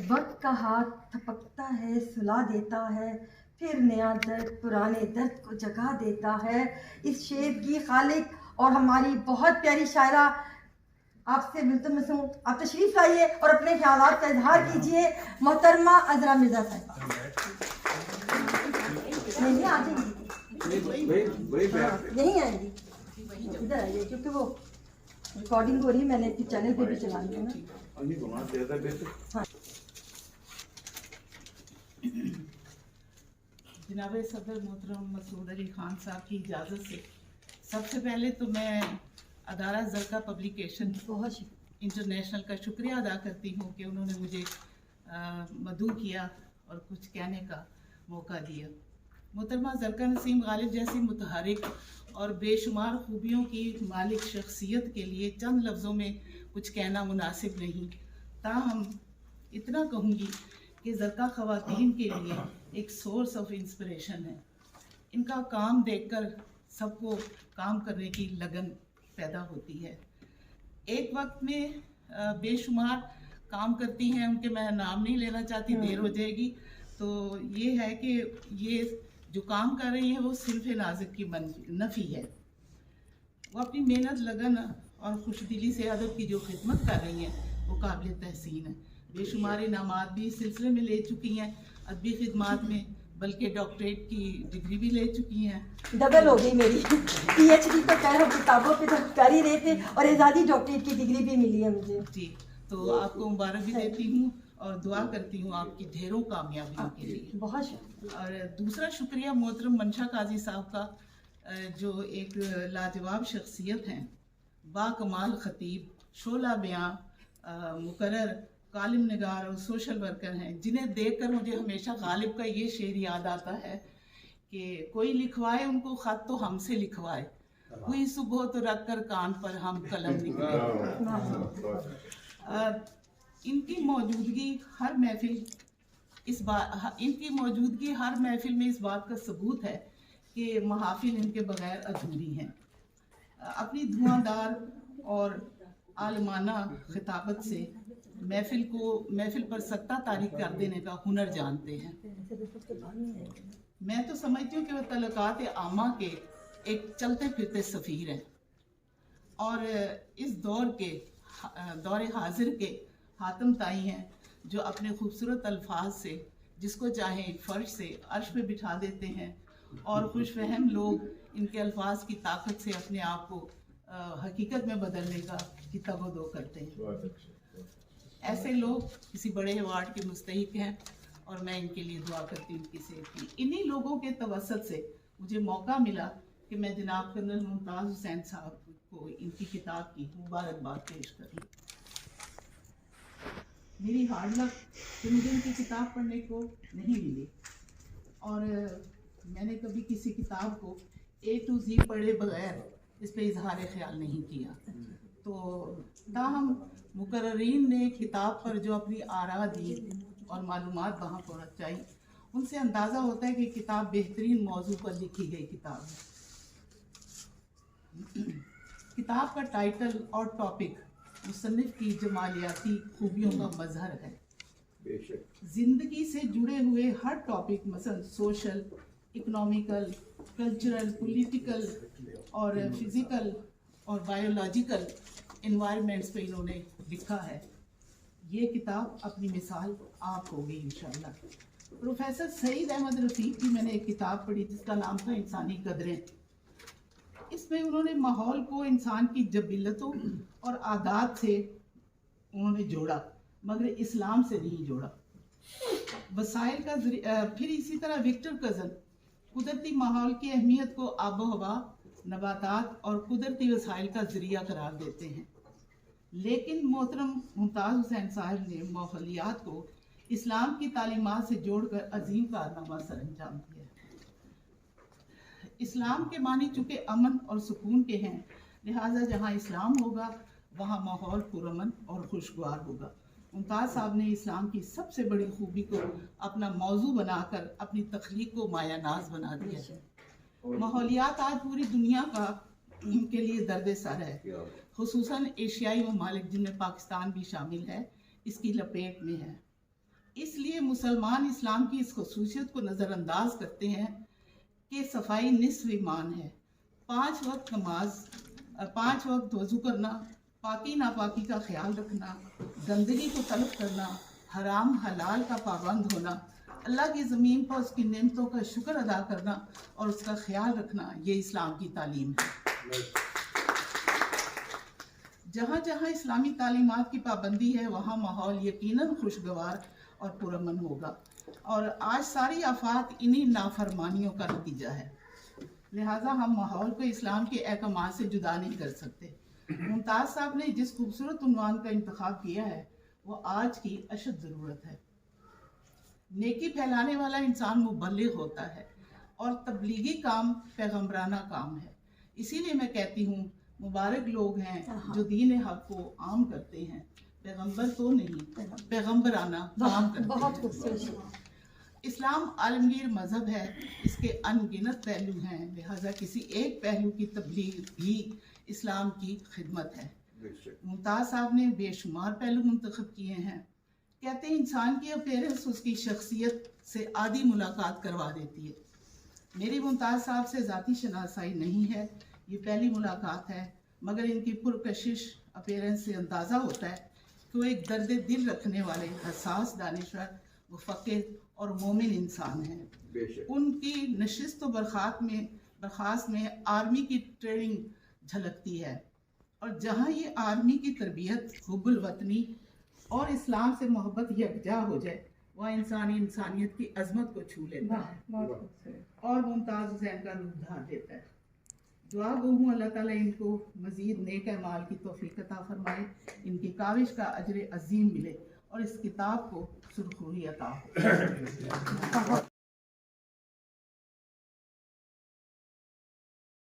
وقت کا ہاتھ تھپکتا ہے، سلا دیتا ہے، پھر نیا درد پرانے درد کو جگا دیتا ہے۔ اس شعر کی خالق اور ہماری بہت پیاری شاعرہ آپ سے ملتمس ہوں، آپ تشریف لائیے اور اپنے خیالات کا اظہار کیجیے۔ محترمہ عذرا مرزا صاحب نہیں آ جائیں گی، نہیں آئیں گی، ادھر آئیے کیونکہ وہ ریکارڈنگ ہو رہی ہے، میں نے چینل پہ بھی چلانی ہے نا۔ جناب صدر محترم مسعود علی خان صاحب کی اجازت سے سب سے پہلے تو میں ادارہ زرقا پبلیکیشن انٹرنیشنل کا شکریہ ادا کرتی ہوں کہ انہوں نے مجھے مدعو کیا اور کچھ کہنے کا موقع دیا۔ محترمہ زرقا نسیم غالب جیسی متحرک اور بے شمار خوبیوں کی مالک شخصیت کے لیے چند لفظوں میں کچھ کہنا مناسب نہیں، تاہم اتنا کہوں گی کہ زرقا خواتین کے لیے ایک سورس آف انسپریشن ہے۔ ان کا کام دیکھ کر سب کو کام کرنے کی لگن پیدا ہوتی ہے۔ ایک وقت میں بے شمار کام کرتی ہیں، ان کے میں نام نہیں لینا چاہتی، دیر ہو جائے گی، تو یہ ہے کہ یہ جو کام کر رہی ہیں وہ صرف نازک کی نفی ہے۔ وہ اپنی محنت، لگن اور خوش دلی سے ادب کی جو خدمت کر رہی ہیں وہ قابل تحسین ہے۔ بے شمار انعامات بھی اس سلسلے میں لے چکی ہیں، ادبی خدمات میں، بلکہ ڈاکٹریٹ کی ڈگری بھی لے چکی ہیں۔ ڈبل ہو گئی میری، پی ایچ ڈی تو خیر کتابوں پہ تو کر ہی رہے تھے اور اعزازی ڈاکٹریٹ کی ڈگری بھی ملی ہے مجھے۔ جی، تو آپ کو مبارک بھی دیتی ہوں اور دعا کرتی ہوں آپ کی ڈھیروں کامیابیوں کے لیے۔ بہت شکریہ۔ اور دوسرا شکریہ محترم منشا قاضی صاحب کا، جو ایک لاجواب شخصیت ہیں، با کمال خطیب، شعلہ بیاں، مقرر، کالم نگار اور سوشل ورکر ہیں، جنہیں دیکھ کر مجھے ہمیشہ غالب کا یہ شعر یاد آتا ہے کہ کوئی لکھوائے ان کو خط تو ہم سے لکھوائے، ہوئی صبح تو رکھ کر کان پر ہم قلم نکلے۔ ان کی موجودگی ہر محفل میں اس بات کا ثبوت ہے کہ محافل ان کے بغیر ادھوری ہیں۔ اپنی دھواں اور عالمانہ خطابت سے محفل پر سکتہ طاری کر دینے کا ہنر جانتے ہیں۔ میں تو سمجھتی ہوں کہ وہ تعلقات عامہ کے ایک چلتے پھرتے سفیر ہیں، اور اس دور حاضر کے حاتم طائی ہیں، جو اپنے خوبصورت الفاظ سے جس کو چاہیں فرش سے عرش پہ بٹھا دیتے ہیں، اور خوش فہم لوگ ان کے الفاظ کی طاقت سے اپنے آپ کو حقیقت میں بدلنے کا تگ و دو کرتے ہیں۔ ایسے لوگ کسی بڑے ایوارڈ کے مستحق ہیں اور میں ان کے لیے دعا کرتی ہوں، ان کی صحت کی۔ انہی لوگوں کے توسط سے مجھے موقع ملا کہ میں جناب کرنل ممتاز حسین صاحب کو ان کی کتاب کی مبارکباد پیش کروں۔ میری ہارڈ لک کہ مجھے ان کی کتاب پڑھنے کو نہیں ملی، اور میں نے کبھی کسی کتاب کو A to Z پڑھے بغیر اس پہ اظہار خیال نہیں کیا، تو تاہم مقررین نے کتاب پر جو اپنی آراء دی اور معلومات وہاں پہنچائی، ان سے اندازہ ہوتا ہے کہ کتاب بہترین موضوع پر لکھی گئی کتاب ہے۔ کتاب کا ٹائٹل اور ٹاپک مصنف کی جمالیاتی خوبیوں کا مظہر ہے۔ زندگی سے جڑے ہوئے ہر ٹاپک، مثلا سوشل، اکنامیکل، کلچرل، پولیٹیکل اور فزیکل اور بایولوجیکل انوائرمنٹس پہ انہوں نے لکھا ہے۔ یہ کتاب اپنی مثال آپ ہوگی انشاءاللہ۔ پروفیسر سعید احمد رفیق کی میں نے ایک کتاب پڑھی جس کا نام تھا انسانی قدریں۔ اس میں انہوں نے ماحول کو انسان کی جبلتوں اور عادات سے انہوں نے جوڑا، مگر اسلام سے نہیں جوڑا۔ وسائل کا پھر اسی طرح وکٹر کزن قدرتی ماحول کی اہمیت کو آب و ہوا، نباتات اور قدرتی وسائل کا ذریعہ قرار دیتے ہیں، لیکن محترم ممتاز حسین صاحب نے ماحولیات کو اسلام کی تعلیمات سے جوڑ کر عظیم کارنامہ سر انجام دیا ہے۔ اسلام کے معنی چونکہ امن اور سکون کے ہیں، لہٰذا جہاں اسلام ہوگا وہاں ماحول پرامن اور خوشگوار ہوگا۔ ممتاز صاحب نے اسلام کی سب سے بڑی خوبی کو اپنا موضوع بنا کر اپنی تخلیق کو مایہ ناز بنا دیا ہے۔ ماحولیات آج پوری دنیا کے لیے درد سر ہے، خصوصاً ایشیائی ممالک جن میں پاکستان بھی شامل ہے، اس کی لپیٹ میں ہے۔ اس لیے مسلمان اسلام کی اس خصوصیت کو نظر انداز کرتے ہیں کہ صفائی نصف ایمان ہے. 5 وقت نماز، 5 وقت وضو کرنا، پاکی ناپاکی کا خیال رکھنا، گندگی کو طلب کرنا، حرام حلال کا پابند ہونا، اللہ کی زمین پر اس کی نعمتوں کا شکر ادا کرنا اور اس کا خیال رکھنا، یہ اسلام کی تعلیم ہے. جہاں جہاں اسلامی تعلیمات کی پابندی ہے وہاں ماحول یقیناً خوشگوار اور پرامن ہوگا، اور آج ساری آفات انہی نافرمانیوں کا نتیجہ ہے. لہٰذا ہم ماحول کو اسلام کے احکامات سے جدا نہیں کر سکتے. ممتاز صاحب نے جس خوبصورت عنوان کا انتخاب کیا ہے وہ آج کی اشد ضرورت ہے. نیکی پھیلانے والا انسان مبلغ ہوتا ہے اور تبلیغی کام پیغمبرانہ کام ہے. اسی لیے میں کہتی ہوں مبارک لوگ ہیں جو دین حق کو عام کرتے ہیں، پیغمبر تو نہیں، پیغمبرانہ کام کرتے ہیں. بہت خوبصورت. اسلام عالمگیر مذہب ہے، اس کے ان گنت پہلو ہیں، لہٰذا کسی ایک پہلو کی تبلیغ بھی اسلام کی خدمت ہے. ممتاز صاحب نے بے شمار پہلو منتخب کیے ہیں. کہتے ہیں انسان کی اپیرنس اس کی شخصیت سے آدھی ملاقات کروا دیتی ہے. میری ممتاز صاحب سے ذاتی شناسائی نہیں ہے، یہ پہلی ملاقات ہے، مگر ان کی پرکشش اپیرنس سے اندازہ ہوتا ہے کہ وہ ایک درد دل رکھنے والے حساس دانشور، مفکر اور مومن انسان ہیں. ان کی نشست و برخاست میں آرمی کی ٹریننگ جھلکتی ہے، اور جہاں یہ آرمی کی تربیت حب الوطنی اور اسلام سے محبت یکجا ہو جائے وہ انسانیت کی عظمت کو چھو لیتا ہے اور ممتاز حسین کا روح دھار دیتا ہے. دعا گو ہوں اللہ تعالیٰ ان کو مزید نیک اعمال کی توفیق عطا فرمائے، ان کی کاوش کا اجر عظیم ملے اور اس کتاب کو سرخروئی عطا ہو.